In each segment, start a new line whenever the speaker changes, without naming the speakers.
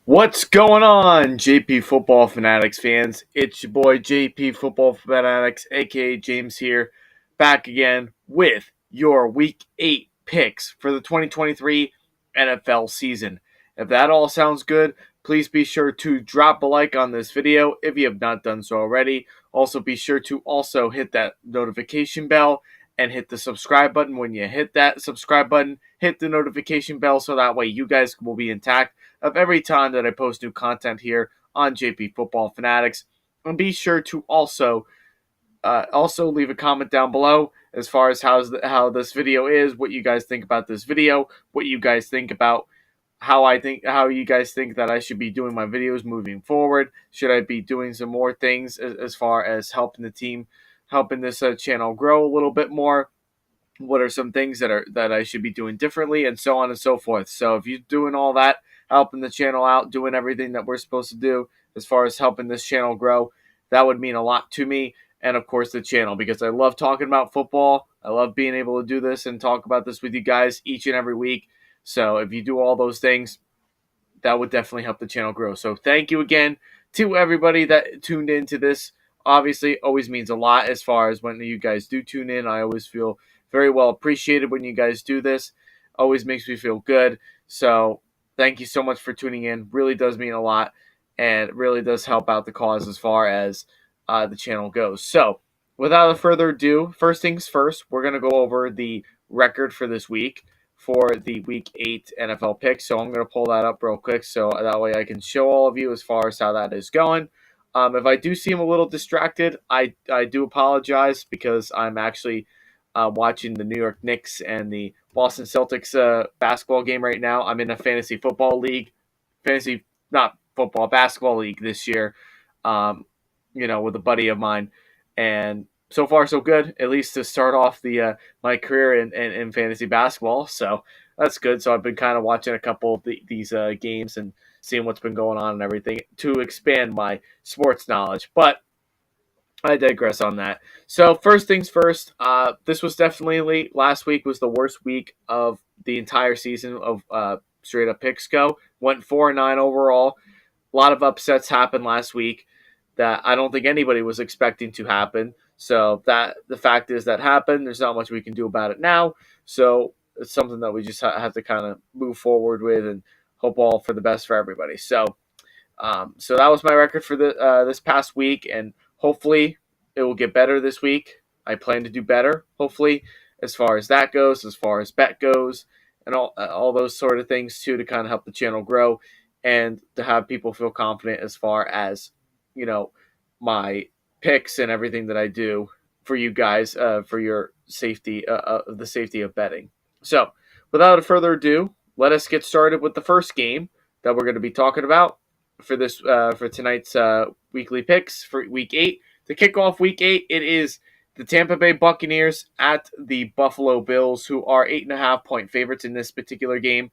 What's going on, JP Football Fanatics fans? It's your boy JP Football Fanatics, aka James here, back again with your Week 8 picks for the 2023 NFL season. If that all sounds good, please be sure to drop a like on this video if you have not done so already. Also, be sure to also hit that notification bell and hit the subscribe button. When you hit that subscribe button, hit the notification bell so that way you guys will be intact of every time that I post new content here on JP Football Fanatics. And be sure to also leave a comment down below as far as how this video is, what you guys think about this video, what you guys think about how you guys think that I should be doing my videos moving forward. Should I be doing some more things as far as helping the team, helping this channel grow a little bit more? What are some things that I should be doing differently, and so on and so forth. So if you're doing all that, helping the channel out, doing everything that we're supposed to do as far as helping this channel grow, that would mean a lot to me and of course the channel, because I love talking about football. I love being able to do this and talk about this with you guys each and every week. So if you do all those things, that would definitely help the channel grow. So thank you again to everybody that tuned into this. Obviously, always means a lot as far as when you guys do tune in. I always feel very well appreciated when you guys do this. Always makes me feel good. So thank you so much for tuning in. Really does mean a lot, and really does help out the cause as far as the channel goes. So without further ado, first things first, we're going to go over the record for this week for the Week 8 NFL picks. So I'm going to pull that up real quick so that way I can show all of you as far as how that is going. If I do seem a little distracted, I do apologize because I'm actually watching the New York Knicks and the Boston Celtics basketball game right now. I'm in a fantasy football league, basketball league this year, with a buddy of mine. And so far, so good, at least to start off the my career in fantasy basketball. So that's good. So I've been kind of watching a couple of these games and seeing what's been going on and everything to expand my sports knowledge. But I digress on that. So first things first, this was definitely, last week was the worst week of the entire season of straight up picks go. Went 4-9 overall. A lot of upsets happened last week that I don't think anybody was expecting to happen. So that the fact is that happened. There's not much we can do about it now. So it's something that we just have to kind of move forward with and hope all for the best for everybody. So that was my record for this past week, and hopefully it will get better this week. I plan to do better, hopefully, as far as that goes, as far as bet goes, and all those sort of things too, to kind of help the channel grow and to have people feel confident as far as, my picks and everything that I do for you guys, for your safety, the safety of betting. So without further ado, let us get started with the first game that we're going to be talking about for tonight's weekly picks for Week 8. To kick off Week 8, it is the Tampa Bay Buccaneers at the Buffalo Bills, who are 8.5-point favorites in this particular game.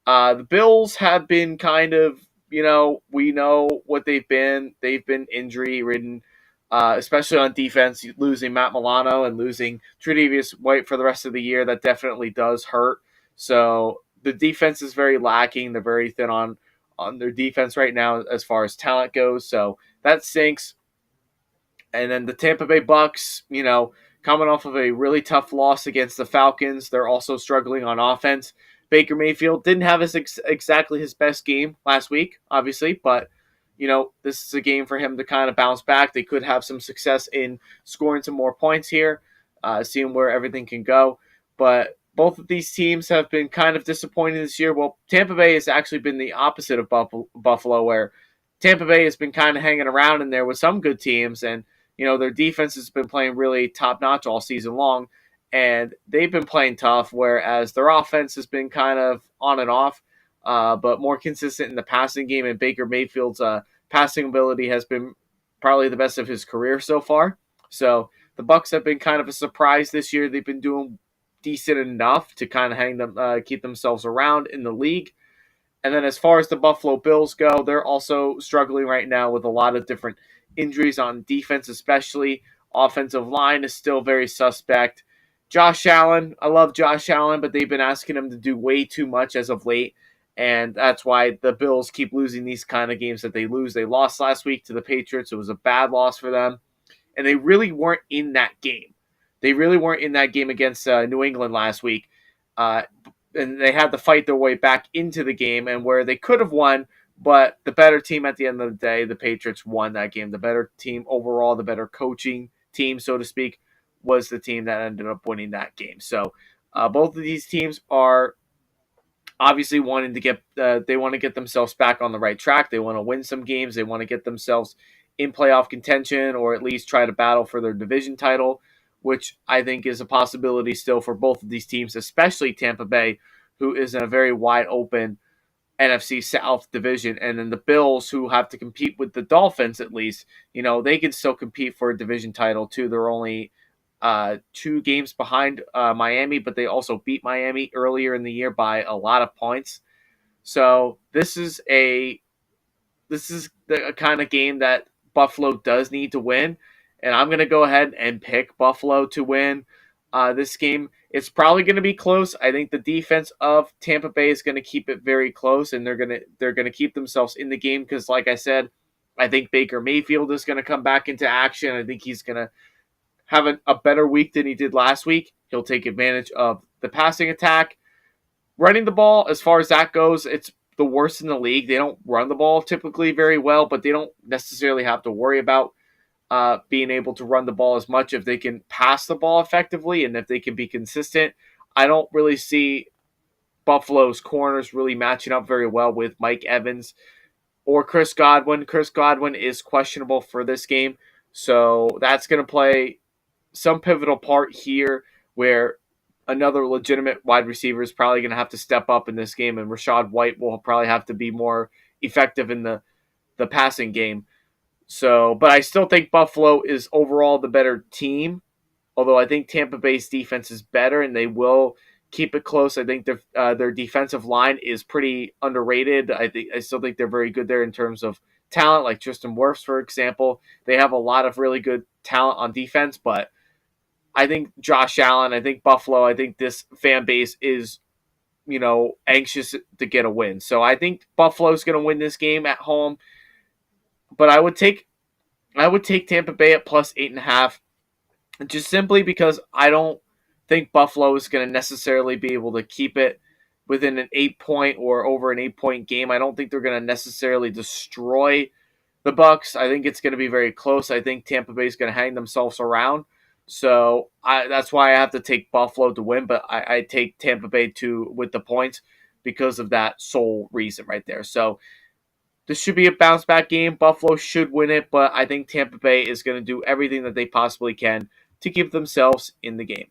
The Bills have been kind of, we know what they've been. They've been injury-ridden, especially on defense, losing Matt Milano and losing Tre'Davious White for the rest of the year. That definitely does hurt. So the defense is very lacking. They're very thin on their defense right now as far as talent goes. So that sinks. And then the Tampa Bay Bucks, coming off of a really tough loss against the Falcons. They're also struggling on offense. Baker Mayfield didn't have exactly his best game last week, obviously, but this is a game for him to kind of bounce back. They could have some success in scoring some more points here, seeing where everything can go. But both of these teams have been kind of disappointing this year. Well, Tampa Bay has actually been the opposite of Buffalo, where Tampa Bay has been kind of hanging around in there with some good teams, and their defense has been playing really top-notch all season long, and they've been playing tough, whereas their offense has been kind of on and off, but more consistent in the passing game, and Baker Mayfield's passing ability has been probably the best of his career so far. So the Bucs have been kind of a surprise this year. They've been doing decent enough to kind of keep themselves around in the league. And then as far as the Buffalo Bills go, they're also struggling right now with a lot of different injuries on defense, especially. Offensive line is still very suspect. Josh Allen, I love Josh Allen, but they've been asking him to do way too much as of late. And that's why the Bills keep losing these kind of games that they lose. They lost last week to the Patriots. It was a bad loss for them. And they really weren't in that game. They really weren't in that game against New England last week. Uh, and they had to fight their way back into the game, and where they could have won, but the better team at the end of the day, the Patriots won that game. The better team overall, the better coaching team, so to speak, was the team that ended up winning that game. So both of these teams are obviously wanting to get they want to get themselves back on the right track. They want to win some games. They want to get themselves in playoff contention, or at least try to battle for their division title, which I think is a possibility still for both of these teams, especially Tampa Bay, who is in a very wide open NFC South division, and then the Bills, who have to compete with the Dolphins at least. They can still compete for a division title too. They're only 2 games behind Miami, but they also beat Miami earlier in the year by a lot of points. So this is the kind of game that Buffalo does need to win, and I'm going to go ahead and pick Buffalo to win this game. It's probably going to be close. I think the defense of Tampa Bay is going to keep it very close, and they're going to keep themselves in the game because, like I said, I think Baker Mayfield is going to come back into action. I think he's going to have a better week than he did last week. He'll take advantage of the passing attack. Running the ball, as far as that goes, it's the worst in the league. They don't run the ball typically very well, but they don't necessarily have to worry about being able to run the ball as much if they can pass the ball effectively and if they can be consistent. I don't really see Buffalo's corners really matching up very well with Mike Evans or Chris Godwin. Chris Godwin is questionable for this game, so that's going to play some pivotal part here where another legitimate wide receiver is probably going to have to step up in this game, and Rachaad White will probably have to be more effective in the passing game. So, but I still think Buffalo is overall the better team, although I think Tampa Bay's defense is better and they will keep it close. I think their defensive line is pretty underrated. I still think they're very good there in terms of talent, like Tristan Wirfs, for example. They have a lot of really good talent on defense, but I think Josh Allen, I think Buffalo, I think this fan base is, anxious to get a win. So I think Buffalo's going to win this game at home, but I would take Tampa Bay at +8.5, just simply because I don't think Buffalo is going to necessarily be able to keep it within an 8-point or over an 8-point game. I don't think they're going to necessarily destroy the Bucks. I think it's going to be very close. I think Tampa Bay is going to hang themselves around. So that's why I have to take Buffalo to win, but I take Tampa Bay with the points because of that sole reason right there. So this should be a bounce back game. Buffalo should win it, but I think Tampa Bay is going to do everything that they possibly can to keep themselves in the game.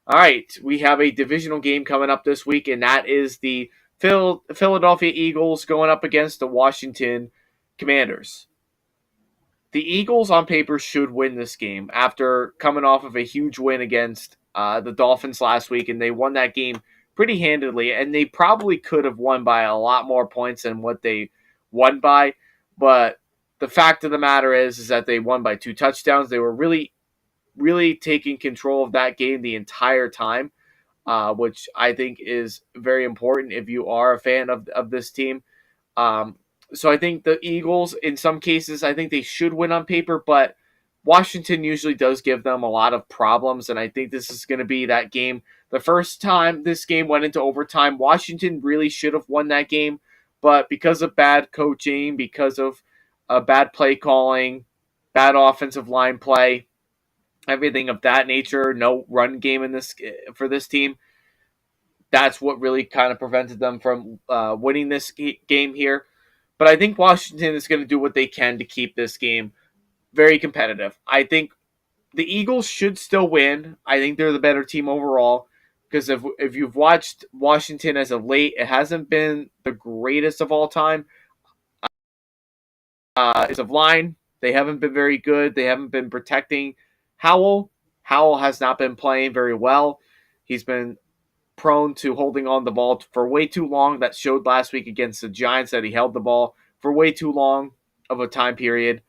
All right, we have a divisional game coming up this week, and that is the Philadelphia Eagles going up against the Washington Commanders. The Eagles on paper should win this game after coming off of a huge win against the Dolphins last week, and they won that game pretty handedly, and they probably could have won by a lot more points than what they won by, but the fact of the matter is that they won by 2 touchdowns. They were really, really taking control of that game the entire time, which I think is very important if you are a fan of this team. So I think the Eagles, in some cases, I think they should win on paper, but Washington usually does give them a lot of problems, and I think this is going to be that game. The first time this game went into overtime, Washington really should have won that game, but because of bad coaching, because of bad play calling, bad offensive line play, everything of that nature, no run game in this for this team, that's what really kind of prevented them from winning this game here. But I think Washington is going to do what they can to keep this game very competitive. I think the Eagles should still win. I think they're the better team overall because if you've watched Washington as of late, it hasn't been the greatest of all time. As of line, they haven't been very good. They haven't been protecting Howell. Howell has not been playing very well. He's been prone to holding on the ball for way too long. That showed last week against the Giants that he held the ball for way too long of a time period.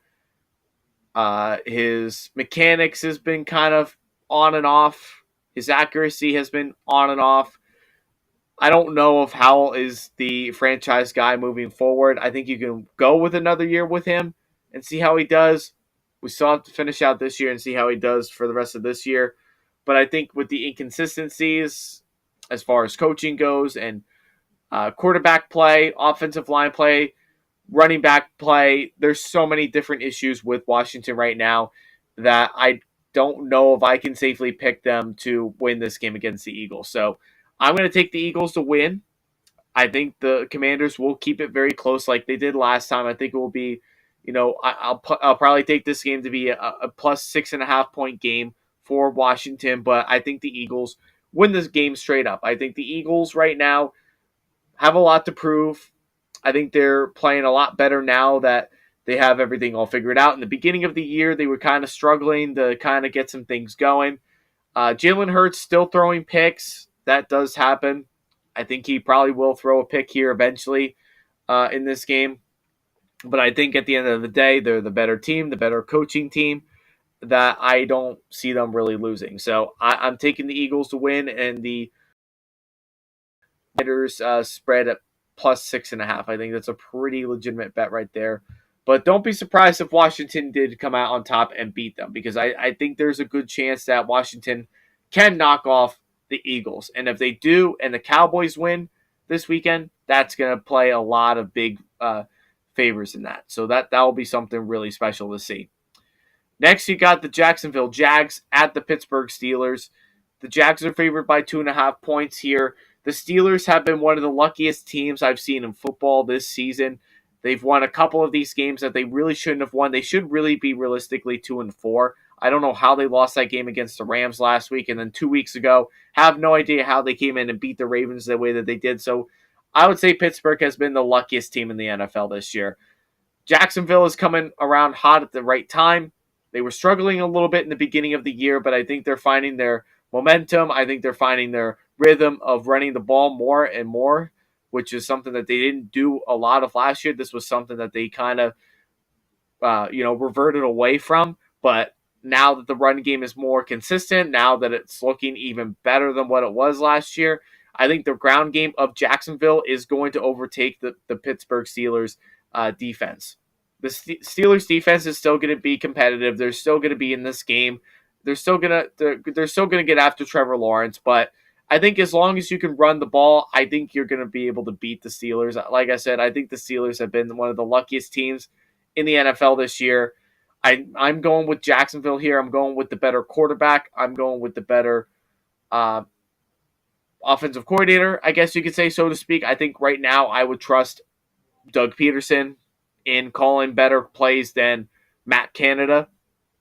His mechanics has been kind of on and off. His accuracy has been on and off. I don't know if Howell is the franchise guy moving forward. I think you can go with another year with him and see how he does. We still have to finish out this year and see how he does for the rest of this year. But I think with the inconsistencies as far as coaching goes and quarterback play, offensive line play, running back play, there's so many different issues with Washington right now that I don't know if I can safely pick them to win this game against the Eagles. So I'm going to take the Eagles to win. I think the Commanders will keep it very close like they did last time. I think it will be, I'll probably take this game to be a plus 6.5 point game for Washington, but I think the Eagles win this game straight up. I think the Eagles right now have a lot to prove. I think they're playing a lot better now that they have everything all figured out. In the beginning of the year, they were kind of struggling to kind of get some things going. Jalen Hurts still throwing picks. That does happen. I think he probably will throw a pick here eventually in this game. But I think at the end of the day, they're the better team, the better coaching team, that I don't see them really losing. So I'm taking the Eagles to win, and the Raiders spread at plus 6.5. I think that's a pretty legitimate bet right there. But don't be surprised if Washington did come out on top and beat them, because I think there's a good chance that Washington can knock off the Eagles. And if they do and the Cowboys win this weekend, that's going to play a lot of big favors in that. So that will be something really special to see. Next, you got the Jacksonville Jags at the Pittsburgh Steelers. The Jags are favored by 2.5 points here. The Steelers have been one of the luckiest teams I've seen in football this season. They've won a couple of these games that they really shouldn't have won. They should really be realistically 2-4. I don't know how they lost that game against the Rams last week, and then 2 weeks ago, have no idea how they came in and beat the Ravens the way that they did. So I would say Pittsburgh has been the luckiest team in the NFL this year. Jacksonville is coming around hot at the right time. They were struggling a little bit in the beginning of the year, but I think they're finding their momentum. I think they're finding their rhythm of running the ball more and more, which is something that they didn't do a lot of last year. This was something that they kind of, reverted away from. But now that the run game is more consistent, now that it's looking even better than what it was last year, I think the ground game of Jacksonville is going to overtake the Pittsburgh Steelers defense. The Steelers defense is still going to be competitive. They're still going to be in this game. They're still gonna get after Trevor Lawrence, but I think as long as you can run the ball, I think you're going to be able to beat the Steelers. Like I said, I think the Steelers have been one of the luckiest teams in the NFL this year. I'm going with Jacksonville here. I'm going with the better quarterback. I'm going with the better offensive coordinator, I guess you could say, so to speak. I think right now I would trust Doug Peterson in calling better plays than Matt Canada.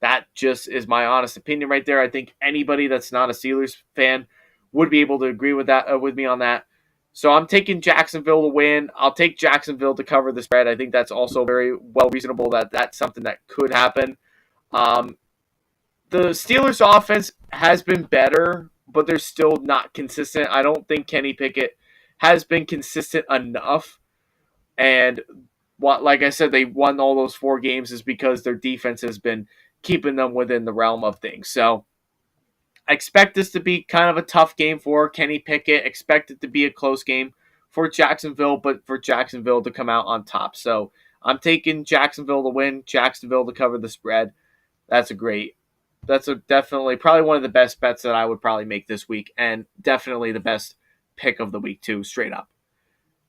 That just is my honest opinion right there. I think anybody that's not a Steelers fan would be able to agree with that with me on that. So I'm taking Jacksonville to win. I'll take Jacksonville to cover the spread. I think that's also very well reasonable that that's something that could happen. The Steelers offense has been better, but they're still not consistent. I don't think Kenny Pickett has been consistent enough. And like I said, they won all those 4 games is because their defense has been keeping them within the realm of things. So I expect this to be kind of a tough game for Kenny Pickett. Expect it to be a close game for Jacksonville, but for Jacksonville to come out on top. So I'm taking Jacksonville to win, Jacksonville to cover the spread. That's definitely probably one of the best bets that I would probably make this week, and definitely the best pick of the week too, straight up.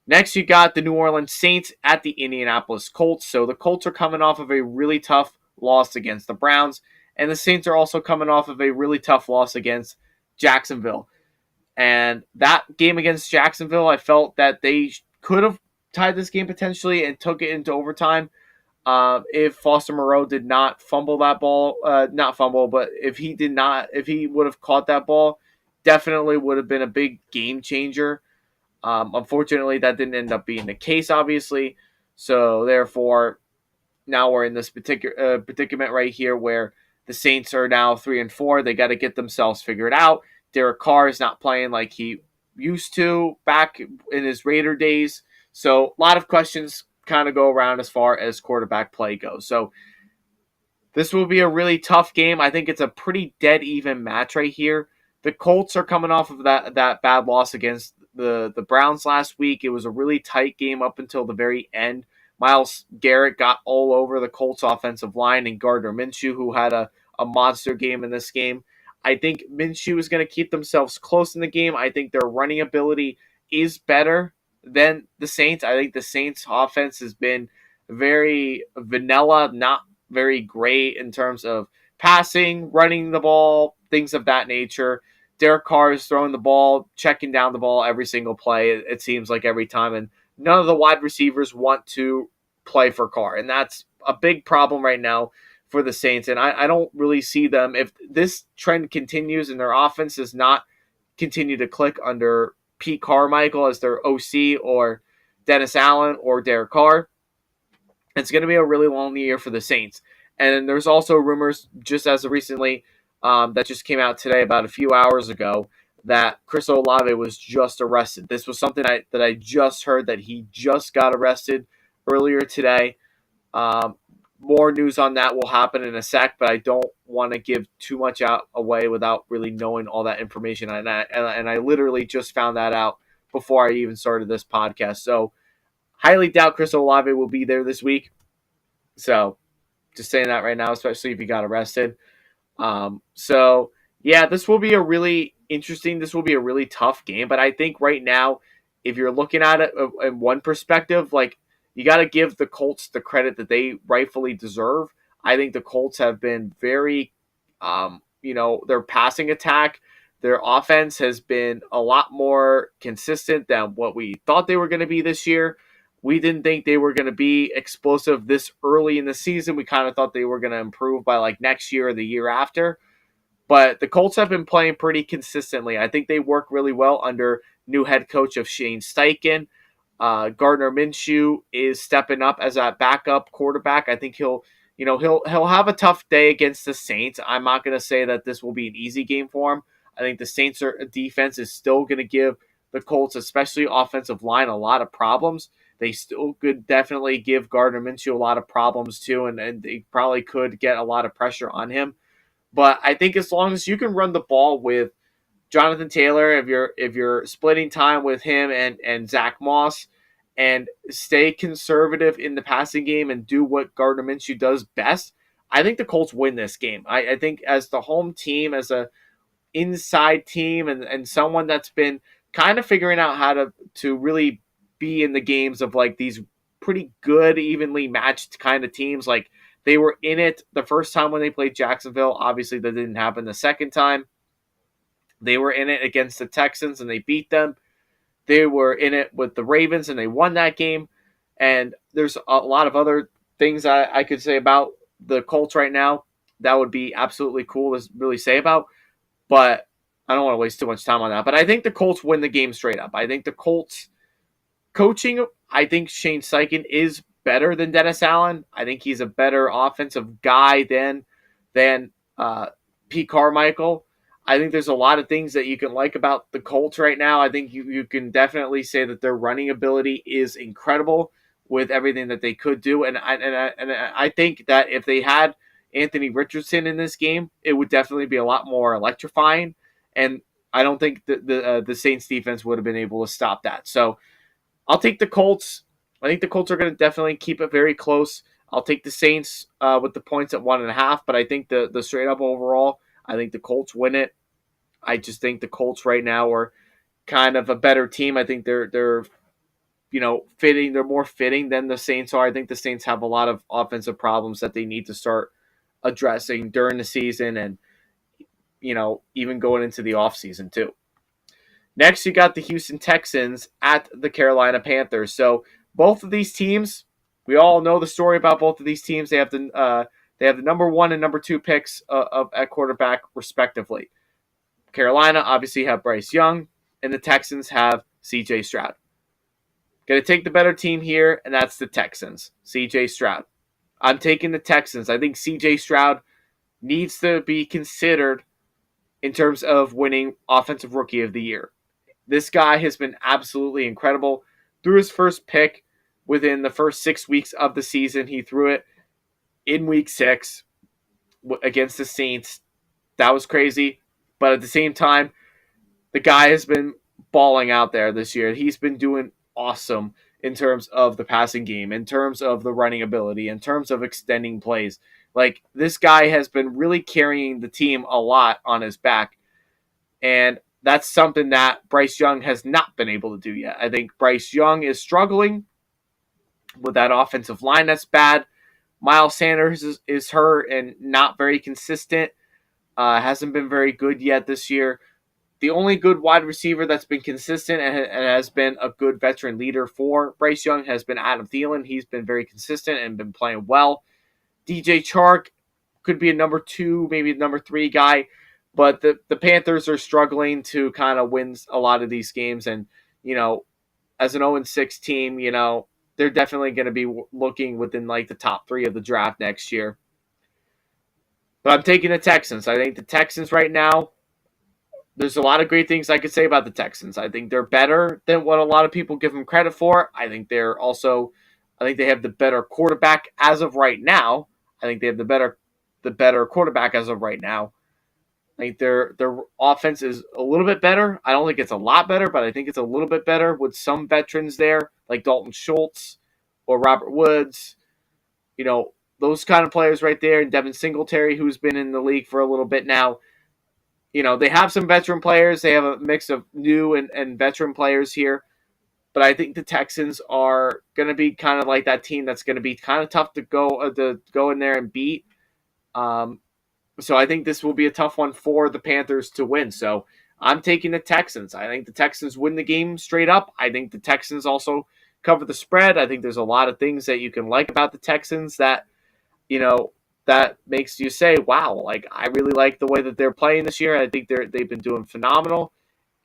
Next, you got the New Orleans Saints at the Indianapolis Colts. So the Colts are coming off of a really tough loss against the Browns, and the Saints are also coming off of a really tough loss against Jacksonville. And that game against Jacksonville, I felt that they could have tied this game potentially and took it into overtime if Foster Moreau did not fumble that ball. Not fumble, but if he would have caught that ball, definitely would have been a big game changer. Unfortunately, that didn't end up being the case, obviously. So therefore, now we're in this particular predicament right here where the Saints are now 3-4. They got to get themselves figured out. Derek Carr is not playing like he used to back in his Raider days. So a lot of questions kind of go around as far as quarterback play goes. So this will be a really tough game. I think it's a pretty dead even match right here. The Colts are coming off of that bad loss against the Browns last week. It was a really tight game up until the very end. Myles Garrett got all over the Colts offensive line, and Gardner Minshew, who had a monster game in this game. I think Minshew is going to keep themselves close in the game. I think their running ability is better than the Saints. I think the Saints offense has been very vanilla, not very great in terms of passing, running the ball, things of that nature. Derek Carr is throwing the ball, checking down the ball every single play, it seems like every time. And none of the wide receivers want to play for Carr. And that's a big problem right now for the Saints. And I don't really see them. If this trend continues and their offense does not continue to click under Pete Carmichael as their OC or Dennis Allen or Derek Carr, it's going to be a really long year for the Saints. And there's also rumors just as of recently that just came out today about a few hours ago that Chris Olave was just arrested. This was something that I just heard, that he just got arrested earlier today. Um, More news on that will happen in a sec, but I don't want to give too much away without really knowing all that information. And I literally just found that out before I even started this podcast. So highly doubt Chris Olave will be there this week. So just saying that right now, especially if he got arrested. So yeah, this will be a really interesting. This will be a really tough game. But I think right now, if you're looking at it in one perspective, like, you got to give the Colts the credit that they rightfully deserve. I think the Colts have been very, their passing attack, their offense has been a lot more consistent than what we thought they were going to be this year. We didn't think they were going to be explosive this early in the season. We kind of thought they were going to improve by like next year or the year after. But the Colts have been playing pretty consistently. I think they work really well under new head coach of Shane Steichen. Gardner Minshew is stepping up as a backup quarterback. I think he'll have a tough day against the Saints. I'm not going to say that this will be an easy game for him. I think the Saints defense is still going to give the Colts, especially offensive line, a lot of problems. They still could definitely give Gardner Minshew a lot of problems too, and they probably could get a lot of pressure on him. But I think as long as you can run the ball with Jonathan Taylor, if you're splitting time with him and Zach Moss, and stay conservative in the passing game and do what Gardner Minshew does best, I think the Colts win this game. I think as the home team, as a inside team, and someone that's been kind of figuring out how to really be in the games of like these pretty good, evenly matched kind of teams. Like, they were in it the first time when they played Jacksonville. Obviously, that didn't happen the second time. They were in it against the Texans and they beat them. They were in it with the Ravens and they won that game. And there's a lot of other things I could say about the Colts right now that would be absolutely cool to really say about. But I don't want to waste too much time on that. But I think the Colts win the game straight up. I think the Colts coaching, I think Shane Steichen is better than Dennis Allen. I think he's a better offensive guy than Pete Carmichael. I think there's a lot of things that you can like about the Colts right now. I think you can definitely say that their running ability is incredible with everything that they could do. And I think that if they had Anthony Richardson in this game, it would definitely be a lot more electrifying. And I don't think the Saints defense would have been able to stop that. So I'll take the Colts. I think the Colts are going to definitely keep it very close. I'll take the Saints with the points at 1.5, but I think the straight up overall, I think the Colts win it. I just think the Colts right now are kind of a better team. I think they're fitting. They're more fitting than the Saints are. I think the Saints have a lot of offensive problems that they need to start addressing during the season and even going into the offseason too. Next, you got the Houston Texans at the Carolina Panthers. So both of these teams, we all know the story about both of these teams. They have the number 1 and number 2 picks at quarterback respectively. Carolina obviously have Bryce Young, and the Texans have C.J. Stroud. Going to take the better team here, and that's the Texans. C.J. Stroud. I'm taking the Texans. I think C.J. Stroud needs to be considered in terms of winning Offensive Rookie of the Year. This guy has been absolutely incredible. Threw his first pick within the first 6 weeks of the season. He threw it in week 6 against the Saints. That was crazy. But at the same time, the guy has been balling out there this year. He's been doing awesome in terms of the passing game, in terms of the running ability, in terms of extending plays. Like, this guy has been really carrying the team a lot on his back. And that's something that Bryce Young has not been able to do yet. I think Bryce Young is struggling with that offensive line that's bad. Miles Sanders is hurt and not very consistent. Hasn't been very good yet this year. The only good wide receiver that's been consistent and has been a good veteran leader for Bryce Young has been Adam Thielen. He's been very consistent and been playing well. DJ Chark could be a number 2, maybe a number 3 guy, but the Panthers are struggling to kind of win a lot of these games. And, as an 0-6 team, they're definitely going to be looking within like the top 3 of the draft next year. But I'm taking the Texans. I think the Texans right now, there's a lot of great things I could say about the Texans. I think they're better than what a lot of people give them credit for. I think they have the better quarterback as of right now. I think they have the better quarterback as of right now. I think their offense is a little bit better. I don't think it's a lot better, but I think it's a little bit better with some veterans there, like Dalton Schultz or Robert Woods. Those kind of players right there, and Devin Singletary, who's been in the league for a little bit now. They have some veteran players. They have a mix of new and veteran players here. But I think the Texans are going to be kind of like that team that's going to be kind of tough to go in there and beat. So I think this will be a tough one for the Panthers to win. So I'm taking the Texans. I think the Texans win the game straight up. I think the Texans also cover the spread. I think there's a lot of things that you can like about the Texans that, that makes you say, wow, like, I really like the way that they're playing this year. I think they've been doing phenomenal,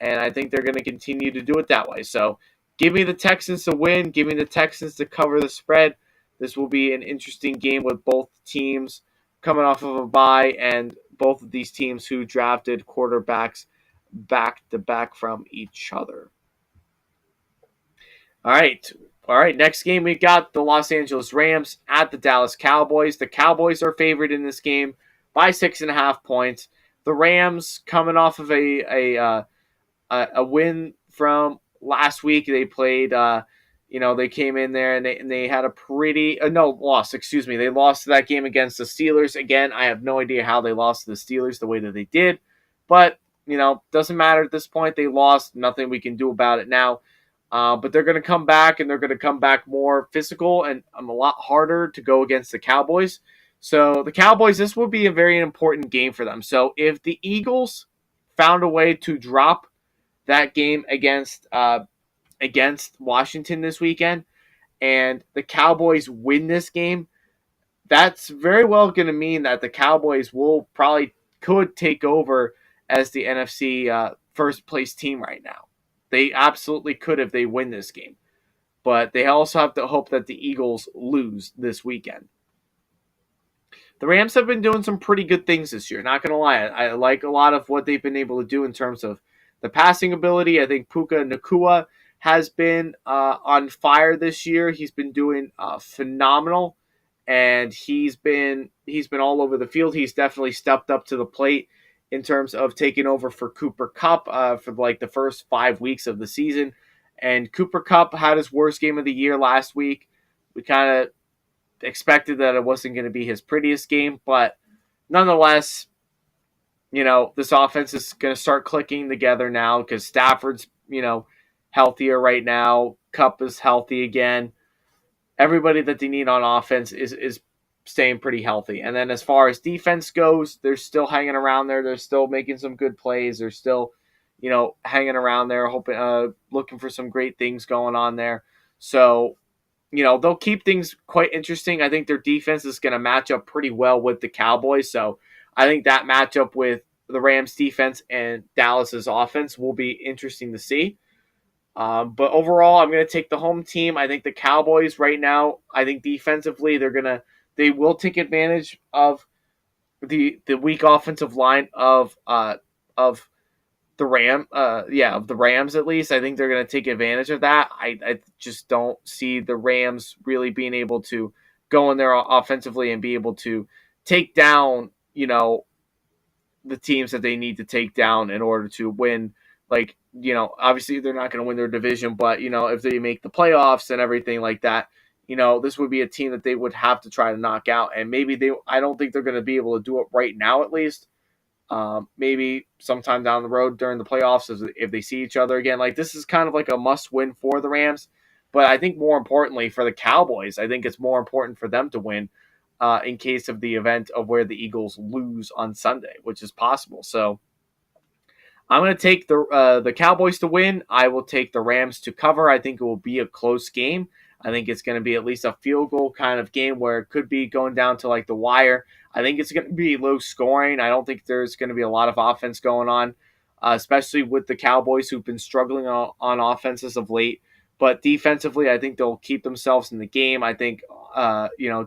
and I think they're going to continue to do it that way. So give me the Texans to win. Give me the Texans to cover the spread. This will be an interesting game with both teams coming off of a bye, and both of these teams who drafted quarterbacks back-to-back from each other. All right. Next game, we got the Los Angeles Rams at the Dallas Cowboys. The Cowboys are favored in this game by 6.5 points. The Rams coming off of a win from last week. They played. They came in there and they had a pretty loss. Excuse me. They lost that game against the Steelers. Again, I have no idea how they lost to the Steelers the way that they did, but doesn't matter at this point. They lost. Nothing we can do about it now. But they're going to come back, and they're going to come back more physical and a lot harder to go against the Cowboys. So the Cowboys, this will be a very important game for them. So if the Eagles found a way to drop that game against Washington this weekend, and the Cowboys win this game, that's very well going to mean that the Cowboys could take over as the NFC first place team right now. They absolutely could if they win this game. But they also have to hope that the Eagles lose this weekend. The Rams have been doing some pretty good things this year. Not going to lie. I like a lot of what they've been able to do in terms of the passing ability. I think Puka Nacua has been on fire this year. He's been doing phenomenal. And he's been all over the field. He's definitely stepped up to the plate in terms of taking over for Cooper Kupp for like the first 5 weeks of the season. And Cooper Kupp had his worst game of the year last week. We kind of expected that it wasn't going to be his prettiest game, but nonetheless, this offense is going to start clicking together now because Stafford's, healthier right now. Kupp is healthy again. Everybody that they need on offense is staying pretty healthy. And then as far as defense goes, they're still hanging around there. They're still making some good plays. They're still, hanging around there, hoping, looking for some great things going on there. So, they'll keep things quite interesting. I think their defense is going to match up pretty well with the Cowboys. So I think that matchup with the Rams defense and Dallas's offense will be interesting to see. But overall, I'm going to take the home team. I think the Cowboys right now, I think defensively, they will take advantage of the weak offensive line of the Rams at least. I think they're going to take advantage of that. I just don't see the Rams really being able to go in there offensively and be able to take down, the teams that they need to take down in order to win, like obviously they're not going to win their division, but if they make the playoffs and everything like that, this would be a team that they would have to try to knock out, and maybe I don't think they're going to be able to do it right now, at least. Maybe sometime down the road during the playoffs, if they see each other again. Like, this is kind of like a must-win for the Rams, but I think more importantly for the Cowboys, I think it's more important for them to win in case of the event of where the Eagles lose on Sunday, which is possible. So I'm going to take the Cowboys to win. I will take the Rams to cover. I think it will be a close game. I think it's going to be at least a field goal kind of game where it could be going down to like the wire. I think it's going to be low scoring. I don't think there's going to be a lot of offense going on, especially with the Cowboys who've been struggling on offenses of late. But defensively, I think they'll keep themselves in the game. I think,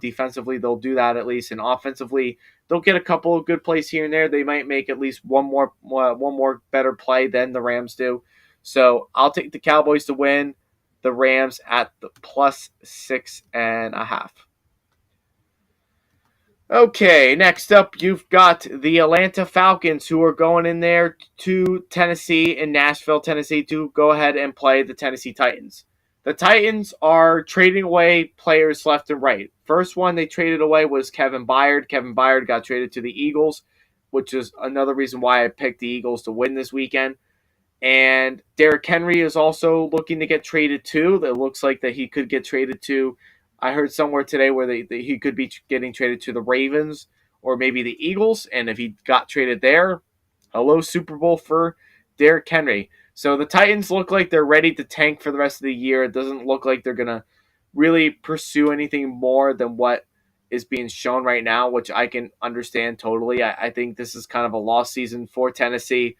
defensively they'll do that at least, and offensively they'll get a couple of good plays here and there. They might make at least one more better play than the Rams do. So I'll take the Cowboys to win. The Rams at the +6.5. Okay, next up, you've got the Atlanta Falcons, who are going in there to Tennessee, in Nashville, Tennessee, to go ahead and play the Tennessee Titans. The Titans are trading away players left and right. First one they traded away was Kevin Byard. Kevin Byard got traded to the Eagles, which is another reason why I picked the Eagles to win this weekend. And Derrick Henry is also looking to get traded too. It looks like that he could get traded to, I heard somewhere today where he could be getting traded to the Ravens or maybe the Eagles. And if he got traded there, hello Super Bowl for Derrick Henry. So the Titans look like they're ready to tank for the rest of the year. It doesn't look like they're going to really pursue anything more than what is being shown right now, which I can understand totally. I think this is kind of a lost season for Tennessee.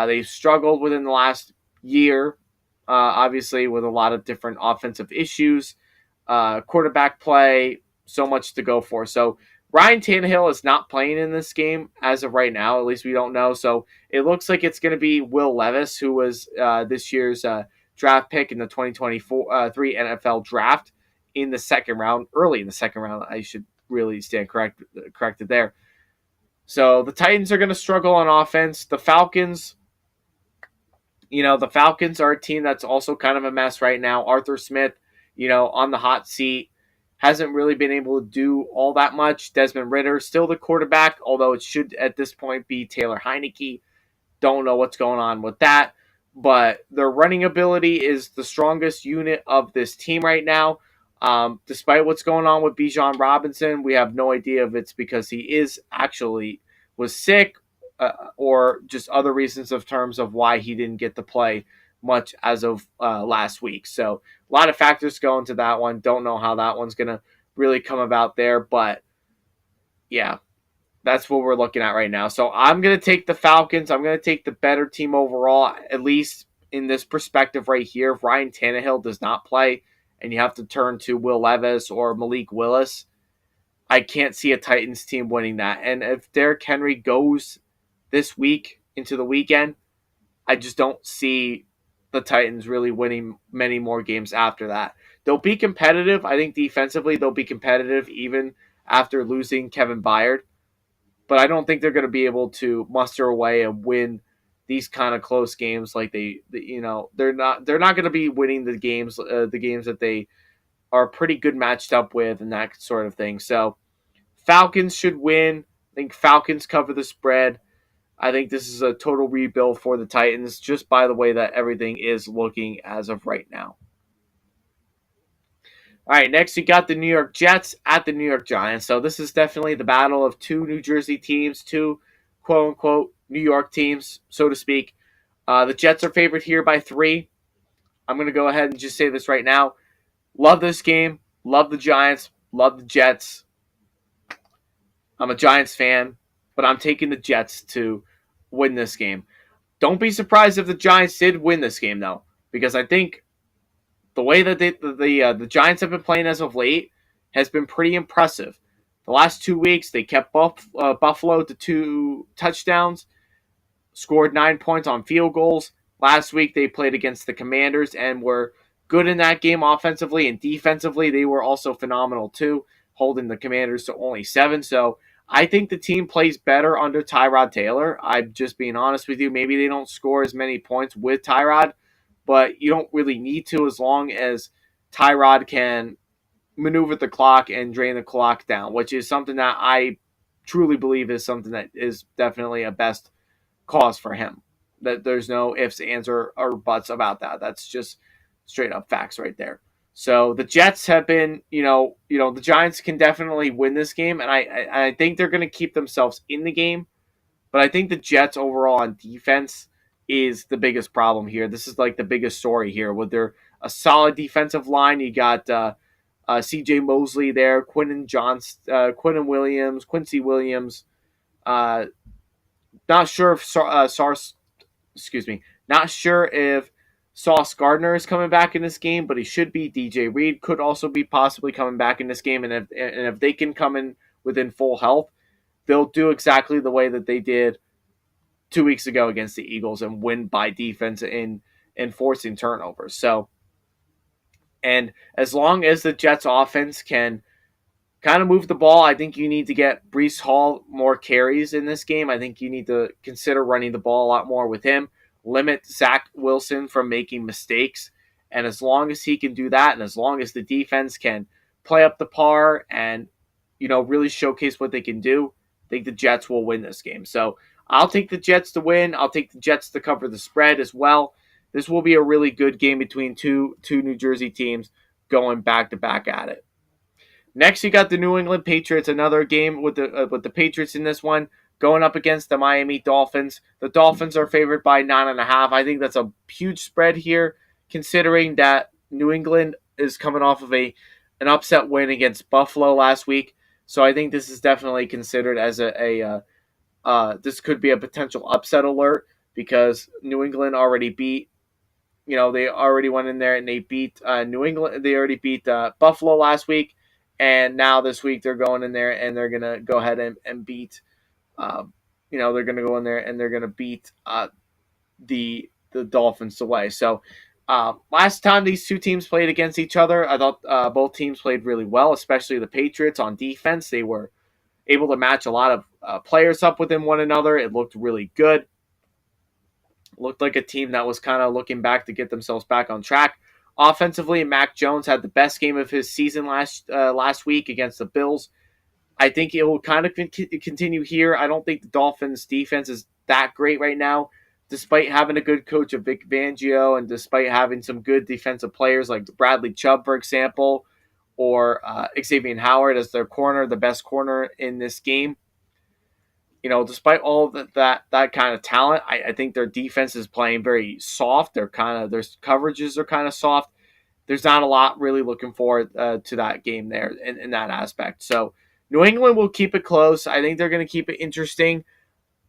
They've struggled within the last year, obviously, with a lot of different offensive issues, quarterback play, so much to go for. So Ryan Tannehill is not playing in this game as of right now. At least we don't know. So it looks like it's going to be Will Levis, who was this year's draft pick in the 2023 NFL draft in the second round, early in the second round. I should really stand corrected there. So the Titans are going to struggle on offense. The Falcons are a team that's also kind of a mess right now. Arthur Smith, on the hot seat, hasn't really been able to do all that much. Desmond Ridder, still the quarterback, although it should at this point be Taylor Heineke. Don't know what's going on with that. But their running ability is the strongest unit of this team right now. Despite what's going on with Bijan Robinson, we have no idea if it's because he was sick or just other reasons of terms of why he didn't get to play much as of last week. So a lot of factors go into that one. Don't know how that one's going to really come about there. But, yeah, that's what we're looking at right now. So I'm going to take the Falcons. I'm going to take the better team overall, at least in this perspective right here. If Ryan Tannehill does not play and you have to turn to Will Levis or Malik Willis, I can't see a Titans team winning that. And if Derrick Henry goes this week into the weekend, I just don't see the Titans really winning many more games after that. They'll be competitive. I think defensively they'll be competitive even after losing Kevin Byard. But I don't think they're going to be able to muster away and win these kind of close games like they're not going to be winning the games that they are pretty good matched up with and that sort of thing. So Falcons should win. I think Falcons cover the spread. I think this is a total rebuild for the Titans just by the way that everything is looking as of right now. All right, next you got the New York Jets at the New York Giants. So this is definitely the battle of two New Jersey teams, two quote-unquote New York teams, so to speak. The Jets are favored here by 3. I'm going to go ahead and just say this right now. Love this game. Love the Giants. Love the Jets. I'm a Giants fan, but I'm taking the Jets to win this game. Don't be surprised if the Giants did win this game, though, because I think the way that the Giants have been playing as of late has been pretty impressive. The last 2 weeks, they kept Buffalo to 2 touchdowns, scored 9 points on field goals. Last week, they played against the Commanders and were good in that game offensively, and defensively, they were also phenomenal too, holding the Commanders to only 7. So I think the team plays better under Tyrod Taylor. I'm just being honest with you. Maybe they don't score as many points with Tyrod, but you don't really need to as long as Tyrod can maneuver the clock and drain the clock down, which is something that I truly believe is something that is definitely a best cause for him. That there's no ifs, ands, or buts about that. That's just straight up facts right there. So the Jets have been, the Giants can definitely win this game, and I think they're going to keep themselves in the game. But I think the Jets overall on defense is the biggest problem here. This is like the biggest story here. With their a solid defensive line, you got C.J. Mosley there, Quincy Williams. Uh, not sure if excuse me, not sure if Sauce Gardner is coming back in this game, but he should be. DJ Reed could also be possibly coming back in this game, and if they can come in within full health, they'll do exactly the way that they did 2 weeks ago against the Eagles and win by defense in forcing turnovers. So, and as long as the Jets offense can kind of move the ball, I think you need to get Brees Hall more carries in this game. I think you need to consider running the ball a lot more with him, limit Zach Wilson from making mistakes. And as long as he can do that, and as long as the defense can play up the par and, really showcase what they can do, I think the Jets will win this game. So I'll take the Jets to win. I'll take the Jets to cover the spread as well. This will be a really good game between two New Jersey teams going back to back at it. Next, you got the New England Patriots. Another game with the Patriots in this one, going up against the Miami Dolphins. The Dolphins are favored by 9.5. I think that's a huge spread here, considering that New England is coming off of an upset win against Buffalo last week. So I think this is definitely considered as this could be a potential upset alert because New England already beat. They already went in there and they beat New England. They already beat Buffalo last week. And now this week they're going in there and they're gonna go ahead and beat, they're gonna go in there and they're gonna beat the Dolphins away. So last time these two teams played against each other, I thought both teams played really well, especially the Patriots on defense. They were able to match a lot of players up within one another. It looked really good. Looked like a team that was kind of looking back to get themselves back on track. Offensively, Mac Jones had the best game of his season last week against the Bills. I think it will kind of continue here. I don't think the Dolphins' defense is that great right now, despite having a good coach of Vic Fangio and despite having some good defensive players like Bradley Chubb, for example, or Xavier Howard as their corner, the best corner in this game. Despite all that kind of talent, I think their defense is playing very soft. Their coverages are kind of soft. There's not a lot really looking forward to that game there in that aspect. So New England will keep it close. I think they're going to keep it interesting.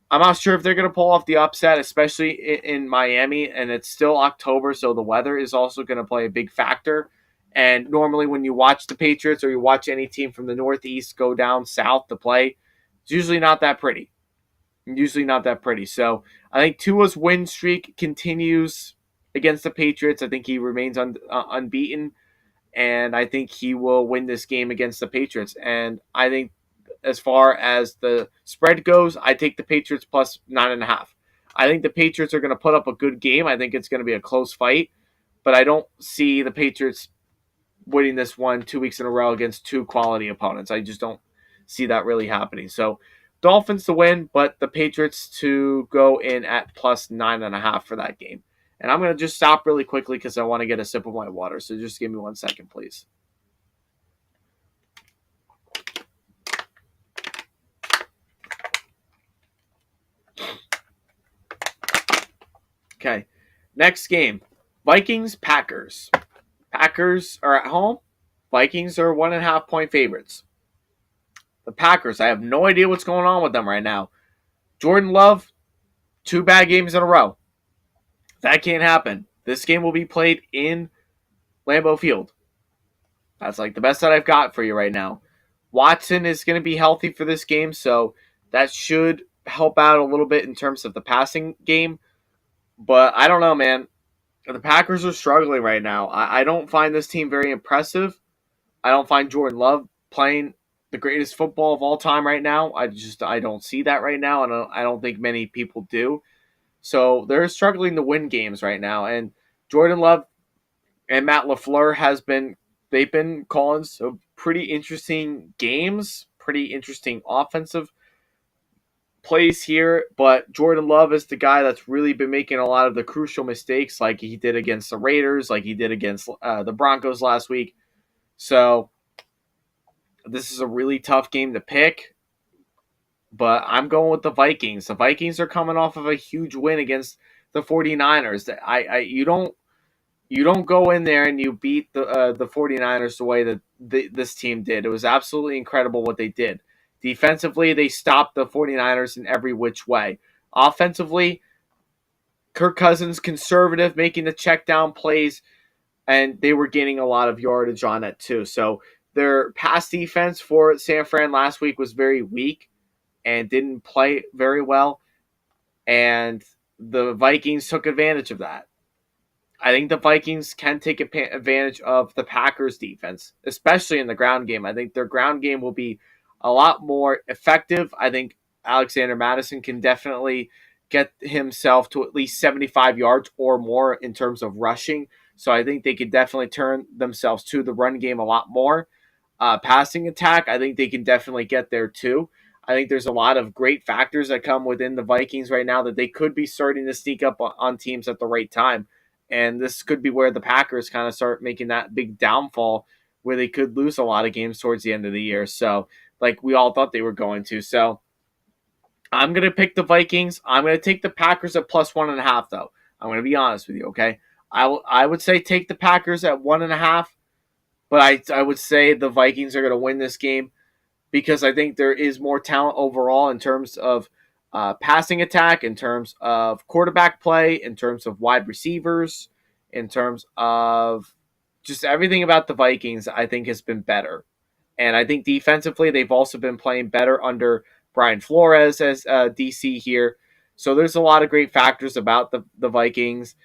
I'm not sure if they're going to pull off the upset, especially in Miami, and it's still October, so the weather is also going to play a big factor. And normally when you watch the Patriots or you watch any team from the Northeast go down south to play, it's usually not that pretty. So I think Tua's win streak continues against the Patriots. I think he remains unbeaten, and I think he will win this game against the Patriots. And I think as far as the spread goes, I take the Patriots plus 9.5. I think the Patriots are going to put up a good game. I think it's going to be a close fight, but I don't see the Patriots winning this one 2 weeks in a row against two quality opponents. I just don't see that really happening. So Dolphins to win, but the Patriots to go in at plus 9.5 for that game. And I'm going to just stop really quickly because I want to get a sip of my water. So just give me 1 second, please. Okay, next game, Vikings-Packers. Packers are at home. Vikings are 1.5 point favorites. The Packers, I have no idea what's going on with them right now. Jordan Love, 2 bad games in a row. That can't happen. This game will be played in Lambeau Field. That's like the best that I've got for you right now. Watson is going to be healthy for this game, so that should help out a little bit in terms of the passing game. But I don't know, man. The Packers are struggling right now. I don't find this team very impressive. I don't find Jordan Love playing the greatest football of all time right now. I don't see that right now, and I don't think many people do. So they're struggling to win games right now, and Jordan Love and Matt LaFleur they've been calling some pretty interesting games, pretty interesting offensive plays here, but Jordan Love is the guy that's really been making a lot of the crucial mistakes, like he did against the Raiders, like he did against the Broncos last week. So this is a really tough game to pick, but I'm going with the Vikings. The Vikings are coming off of a huge win against the 49ers. You don't go in there and you beat the 49ers the way that this team did. It was absolutely incredible what they did. Defensively, they stopped the 49ers in every which way. Offensively, Kirk Cousins conservative, making the check down plays, and they were gaining a lot of yardage on it too. So their pass defense for San Fran last week was very weak and didn't play very well, and the Vikings took advantage of that. I think the Vikings can take advantage of the Packers defense, especially in the ground game. I think their ground game will be a lot more effective. I think Alexander Madison can definitely get himself to at least 75 yards or more in terms of rushing. So I think they could definitely turn themselves to the run game a lot more. Passing attack, I think they can definitely get there too. I think there's a lot of great factors that come within the Vikings right now that they could be starting to sneak up on teams at the right time. And this could be where the Packers kind of start making that big downfall where they could lose a lot of games towards the end of the year. So, like we all thought they were going to. So, I'm going to pick the Vikings. I'm going to take the Packers at +1.5, though. I'm going to be honest with you, okay? I would say take the Packers at 1.5, but I would say the Vikings are going to win this game because I think there is more talent overall in terms of passing attack, in terms of quarterback play, in terms of wide receivers, in terms of just everything about the Vikings, I think has been better. And I think defensively, they've also been playing better under Brian Flores as DC here. So there's a lot of great factors about the Vikings,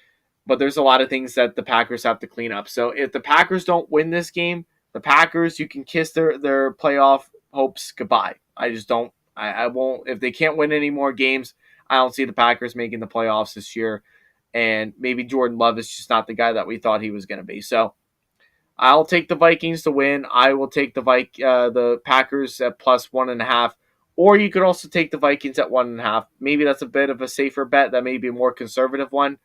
but there's a lot of things that the Packers have to clean up. So if the Packers don't win this game, the Packers, you can kiss their playoff hopes goodbye. I just don't. I won't. If they can't win any more games, I don't see the Packers making the playoffs this year. And maybe Jordan Love is just not the guy that we thought he was going to be. So I'll take the Vikings to win. I will take the Packers at +1.5. Or you could also take the Vikings at 1.5. Maybe that's a bit of a safer bet. That may be a more conservative one.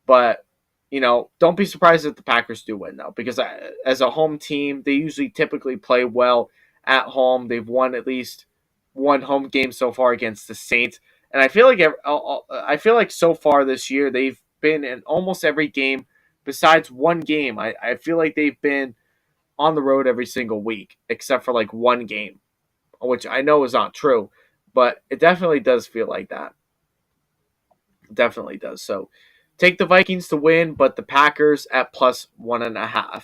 But, don't be surprised if the Packers do win, though, because as a home team, they usually typically play well at home. They've won at least one home game so far against the Saints. And I feel like so far this year, they've been in almost every game besides one game. I feel like they've been on the road every single week, except for like one game, which I know is not true, but it definitely does feel like that. It definitely does. So take the Vikings to win, but the Packers at +1.5.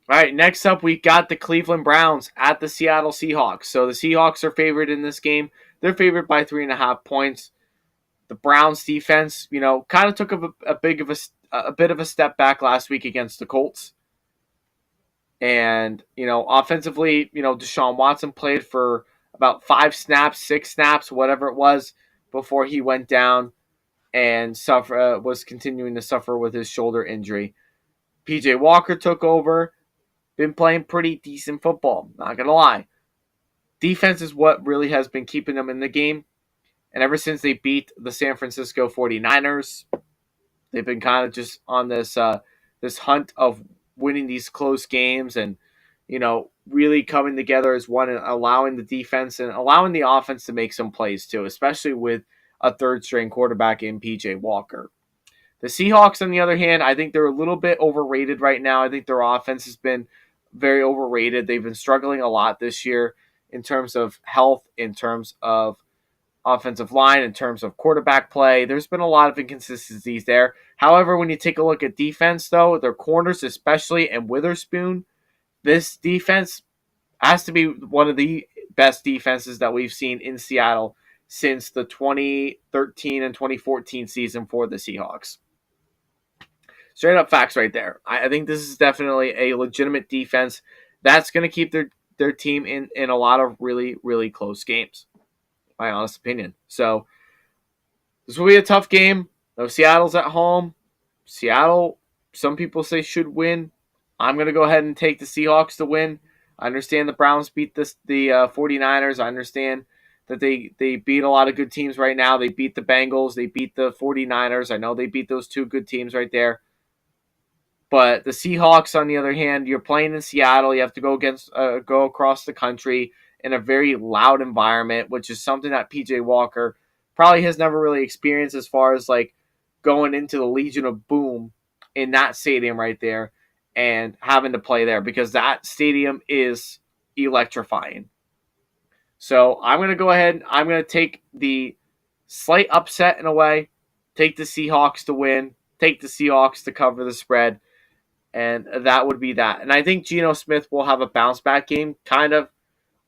All right, next up, we got the Cleveland Browns at the Seattle Seahawks. So the Seahawks are favored in this game. They're favored by 3.5 points. The Browns defense, kind of took a bit of a step back last week against the Colts. And, offensively, Deshaun Watson played for about 5 snaps, 6 snaps, whatever it was, before he went down and was continuing to suffer with his shoulder injury. PJ Walker took over, been playing pretty decent football, not going to lie. Defense is what really has been keeping them in the game. And ever since they beat the San Francisco 49ers, they've been kind of just on this hunt of winning these close games and, really coming together as one and allowing the defense and allowing the offense to make some plays too, especially with a third-string quarterback in P.J. Walker. The Seahawks, on the other hand, I think they're a little bit overrated right now. I think their offense has been very overrated. They've been struggling a lot this year in terms of health, in terms of offensive line, in terms of quarterback play. There's been a lot of inconsistencies there. However, when you take a look at defense, though, their corners especially, and Witherspoon, this defense has to be one of the best defenses that we've seen in Seattle since the 2013 and 2014 season for the Seahawks. Straight up facts right there. I think this is definitely a legitimate defense that's going to keep their team in a lot of really, really close games, my honest opinion. So this will be a tough game. No, Seattle's at home. Seattle, some people say should win. I'm going to go ahead and take the Seahawks to win. I understand the Browns beat the 49ers. I understand that they beat a lot of good teams right now. They beat the Bengals. They beat the 49ers. I know they beat those two good teams right there. But the Seahawks, on the other hand, you're playing in Seattle. You have to go across the country in a very loud environment, which is something that PJ Walker probably has never really experienced as far as like going into the Legion of Boom in that stadium right there and having to play there because that stadium is electrifying. So I'm going to go ahead. I'm going to take the slight upset in a way, take the Seahawks to win, take the Seahawks to cover the spread, and that would be that. And I think Geno Smith will have a bounce back game, kind of,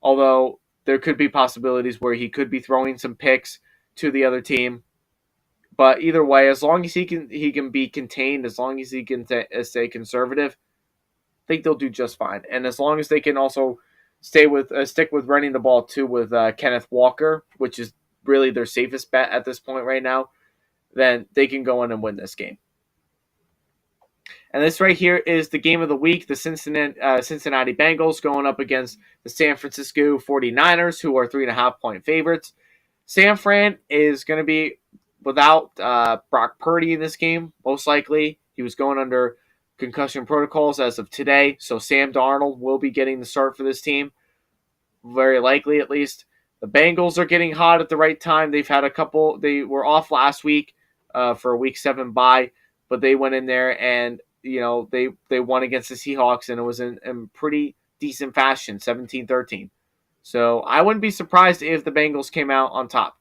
although there could be possibilities where he could be throwing some picks to the other team. But either way, as long as he can be contained, as long as he can stay conservative, I think they'll do just fine. And as long as they can also stick with running the ball too with Kenneth Walker, which is really their safest bet at this point right now, then they can go in and win this game. And this right here is the game of the week. The Cincinnati Bengals going up against the San Francisco 49ers, who are 3.5-point favorites. San Fran is going to be without Brock Purdy in this game, most likely. He was going under concussion protocols as of today, so Sam Darnold will be getting the start for this team, very likely at least. The Bengals are getting hot at the right time. They've had a couple. They were off last week for a Week 7 bye, but they went in there and they won against the Seahawks, and it was in pretty decent fashion, 17-13. So I wouldn't be surprised if the Bengals came out on top.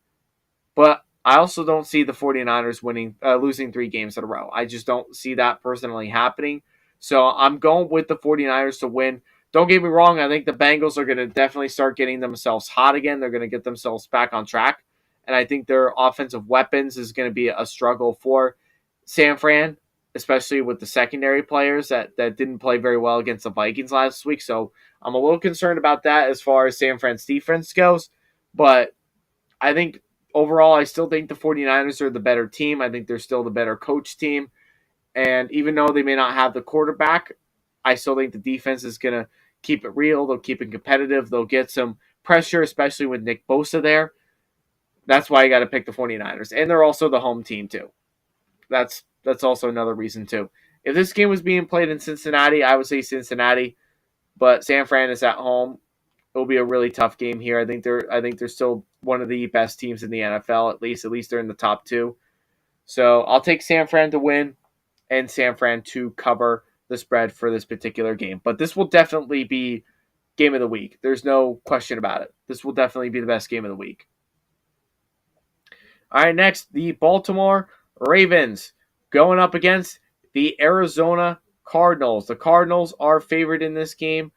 But I also don't see the 49ers losing 3 games in a row. I just don't see that personally happening. So I'm going with the 49ers to win. Don't get me wrong, I think the Bengals are going to definitely start getting themselves hot again. They're going to get themselves back on track. And I think their offensive weapons is going to be a struggle for San Fran, especially with the secondary players that didn't play very well against the Vikings last week. So I'm a little concerned about that as far as San Fran's defense goes. But I think overall, I still think the 49ers are the better team. I think they're still the better coach team. And even though they may not have the quarterback, I still think the defense is going to keep it real. They'll keep it competitive. They'll get some pressure, especially with Nick Bosa there. That's why I got to pick the 49ers. And they're also the home team, too. That's also another reason, too. If this game was being played in Cincinnati, I would say Cincinnati. But San Fran is at home. It'll be a really tough game here. I think they're still one of the best teams in the NFL, at least they're in the top 2. So I'll take San Fran to win and San Fran to cover the spread for this particular game. But this will definitely be game of the week. There's no question about it. This will definitely be the best game of the week. All right, next, the Baltimore Ravens going up against the Arizona Cardinals. The Cardinals are favored in this game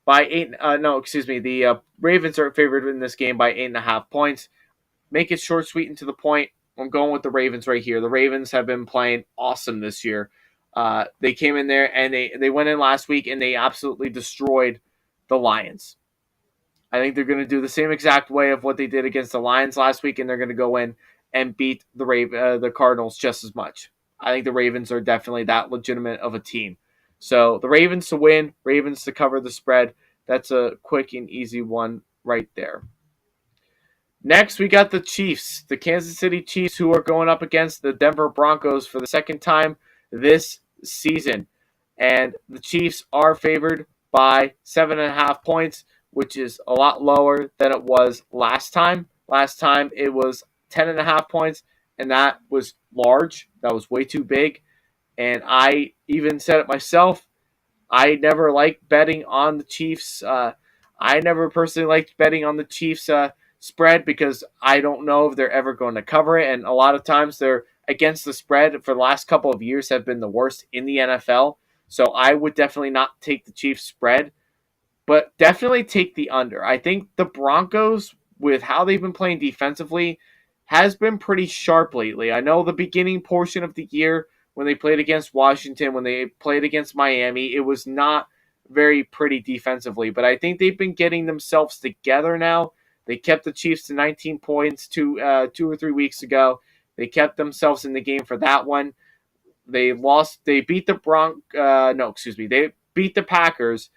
by the Ravens are favored in this game by 8.5 points. Make it short, sweet, and to the point. I'm going with the Ravens right here. The Ravens have been playing awesome this year. They came in there and they went in last week and they absolutely destroyed the Lions. I think they're going to do the same exact way of what they did against the Lions last week, and they're going to go in and beat the Cardinals just as much. I think the Ravens are definitely that legitimate of a team. So the Ravens to win, Ravens to cover the spread. That's a quick and easy one right there. Next, we got the Chiefs, the Kansas City Chiefs, who are going up against the Denver Broncos for the second time this season. And the Chiefs are favored by 7.5 points, which is a lot lower than it was last time. Last time it was 10.5 points, and that was large. That was way too big. And I even said it myself. I never liked betting on the Chiefs. I never personally liked betting on the Chiefs spread because I don't know if they're ever going to cover it. And a lot of times they're against the spread for the last couple of years have been the worst in the NFL. So I would definitely not take the Chiefs spread, but definitely take the under. I think the Broncos, with how they've been playing defensively, has been pretty sharp lately. I know the beginning portion of the year when they played against Washington, when they played against Miami, it was not very pretty defensively, but I think they've been getting themselves together now. They kept the Chiefs to 19 points 2 or 3 weeks ago. They kept themselves in the game for that one. They lost. They beat the They beat the Packers,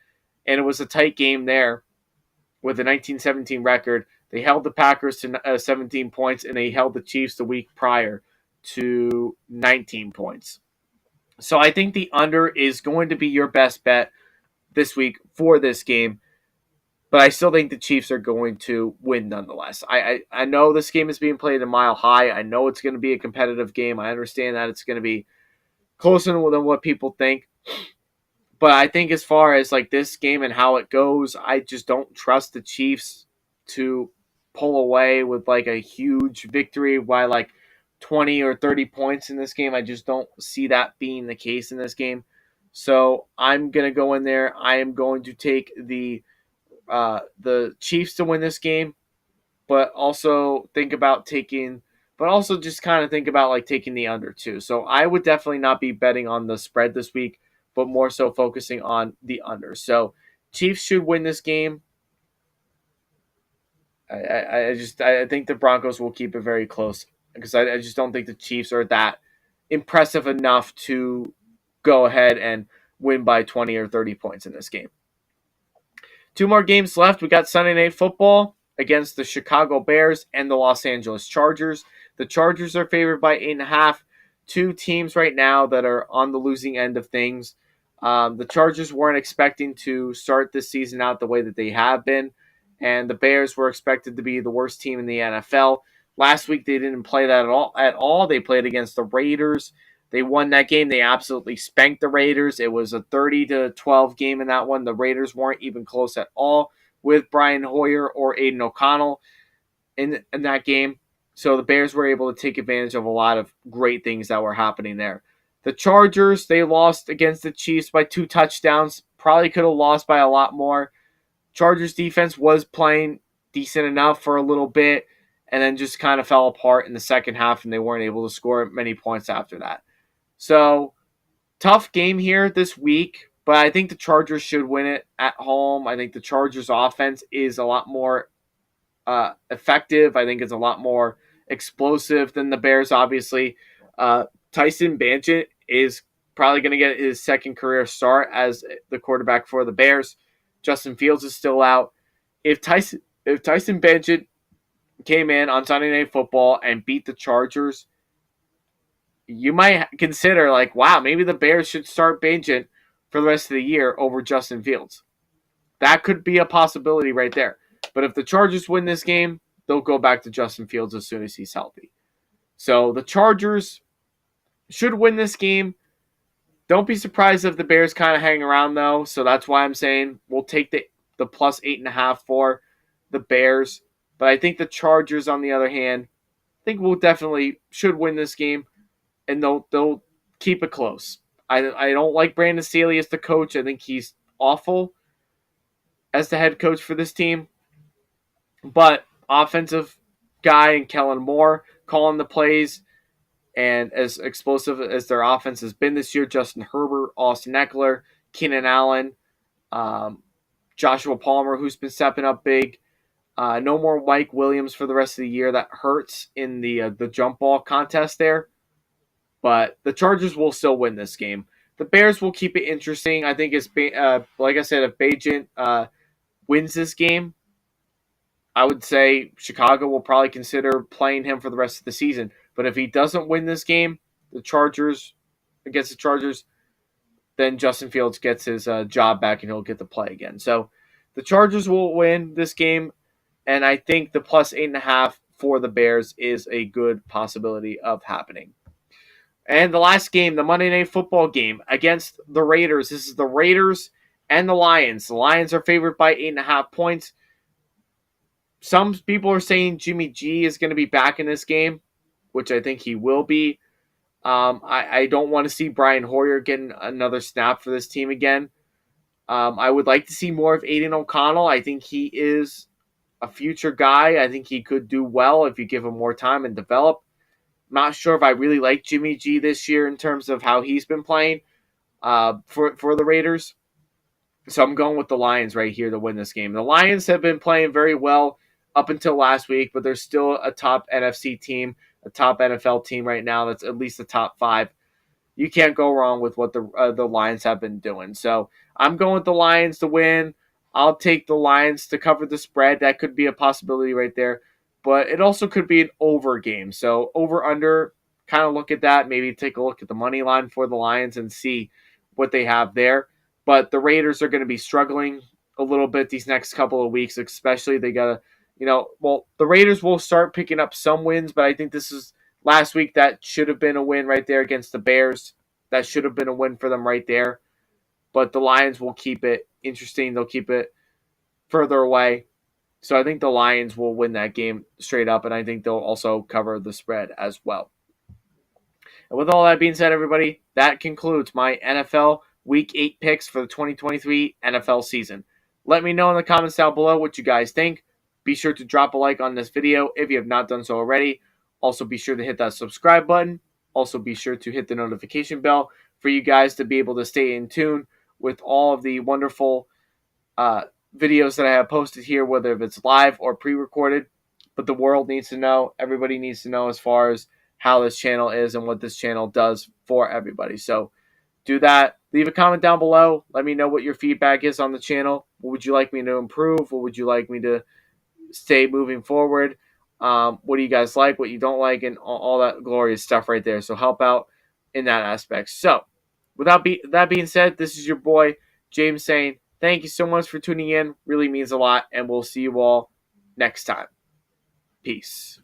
and it was a tight game there with a 19-17 record. They held the Packers to 17 points, and they held the Chiefs the week prior to 19 points. So I think the under is going to be your best bet this week for this game. But I still think the Chiefs are going to win nonetheless. I know this game is being played a mile high. I know it's going to be a competitive game. I understand that it's going to be closer than what people think. But I think as far as like this game and how it goes, I just don't trust the Chiefs to pull away with like a huge victory by like 20 or 30 points in this game. I just don't see that being the case in this game. So I'm going to go in there. I am going to take the Chiefs to win this game, but also just kind of think about like taking the under too. So I would definitely not be betting on the spread this week, but more so focusing on the under. So Chiefs should win this game. I think the Broncos will keep it very close because I just don't think the Chiefs are that impressive enough to go ahead and win by 20 or 30 points in this game. 2 more games left. We got Sunday Night Football against the Chicago Bears and the Los Angeles Chargers. The Chargers are favored by 8.5. 2 teams right now that are on the losing end of things. The Chargers weren't expecting to start this season out the way that they have been, and the Bears were expected to be the worst team in the NFL. Last week they didn't play that at all. They played against the Raiders. They won that game. They absolutely spanked the Raiders. It was a 30-12 game in that one. The Raiders weren't even close at all with Brian Hoyer or Aiden O'Connell in that game. So the Bears were able to take advantage of a lot of great things that were happening there. The Chargers, they lost against the Chiefs by 2 touchdowns. Probably could have lost by a lot more. Chargers defense was playing decent enough for a little bit and then just kind of fell apart in the second half, and they weren't able to score many points after that. So, tough game here this week, but I think the Chargers should win it at home. I think the Chargers offense is a lot more effective. I think it's a lot more explosive than the Bears, obviously. Tyson Bagent is probably going to get his second career start as the quarterback for the Bears. Justin Fields is still out. If Tyson Bagent came in on Sunday Night Football and beat the Chargers, you might consider like, wow, maybe the Bears should start Bagent for the rest of the year over Justin Fields. That could be a possibility right there. But if the Chargers win this game, they'll go back to Justin Fields as soon as he's healthy. So the Chargers should win this game. Don't be surprised if the Bears kind of hang around, though. So that's why I'm saying we'll take the plus 8.5 for the Bears. But I think the Chargers, on the other hand, I think we'll definitely should win this game, and they'll keep it close. I don't like Brandon Staley as the coach. I think he's awful as the head coach for this team. But offensive guy and Kellen Moore calling the plays, and as explosive as their offense has been this year, Justin Herbert, Austin Eckler, Keenan Allen, Joshua Palmer, who's been stepping up big. No more Mike Williams for the rest of the year. That hurts in the jump ball contest there. But the Chargers will still win this game. The Bears will keep it interesting. I think like I said, if Bagent wins this game, I would say Chicago will probably consider playing him for the rest of the season. But if he doesn't win this game, against the Chargers, then Justin Fields gets his job back and he'll get to play again. So the Chargers will win this game, and I think the plus 8.5 for the Bears is a good possibility of happening. And the last game, the Monday Night Football game against the Raiders. This is the Raiders and the Lions. The Lions are favored by 8.5 points. Some people are saying Jimmy G is going to be back in this game, which I think he will be. I don't want to see Brian Hoyer getting another snap for this team again. I would like to see more of Aiden O'Connell. I think he is a future guy. I think he could do well if you give him more time and develop. Not sure if I really like Jimmy G this year in terms of how he's been playing for the Raiders. So I'm going with the Lions right here to win this game. The Lions have been playing very well up until last week, but they're still a top NFC team, a top NFL team right now that's at least the top five. You can't go wrong with what the Lions have been doing. So I'm going with the Lions to win. I'll take the Lions to cover the spread. That could be a possibility right there, but it also could be an over game. So over under, kind of look at that. Maybe take a look at the money line for the Lions and see what they have there. But the Raiders are going to be struggling a little bit these next couple of weeks, especially they got to, well, the Raiders will start picking up some wins, but I think this is last week that should have been a win right there against the Bears. That should have been a win for them right there. But the Lions will keep it interesting. They'll keep it further away. So I think the Lions will win that game straight up, and I think they'll also cover the spread as well. And with all that being said, everybody, that concludes my NFL Week 8 picks for the 2023 NFL season. Let me know in the comments down below what you guys think. Be sure to drop a like on this video if you have not done so already. Also, be sure to hit that subscribe button. Also, be sure to hit the notification bell for you guys to be able to stay in tune with all of the wonderful videos that I have posted here, whether if it's live or pre-recorded. But the world needs to know, everybody needs to know as far as how this channel is and what this channel does for everybody. So do that. Leave a comment down below. Let me know what your feedback is on the channel. What would you like me to improve? What would you like me to stay moving forward? What do you guys like? What you don't like? And all that glorious stuff right there. So help out in that aspect. So that being said, this is your boy, James, saying thank you so much for tuning in. Really means a lot. And we'll see you all next time. Peace.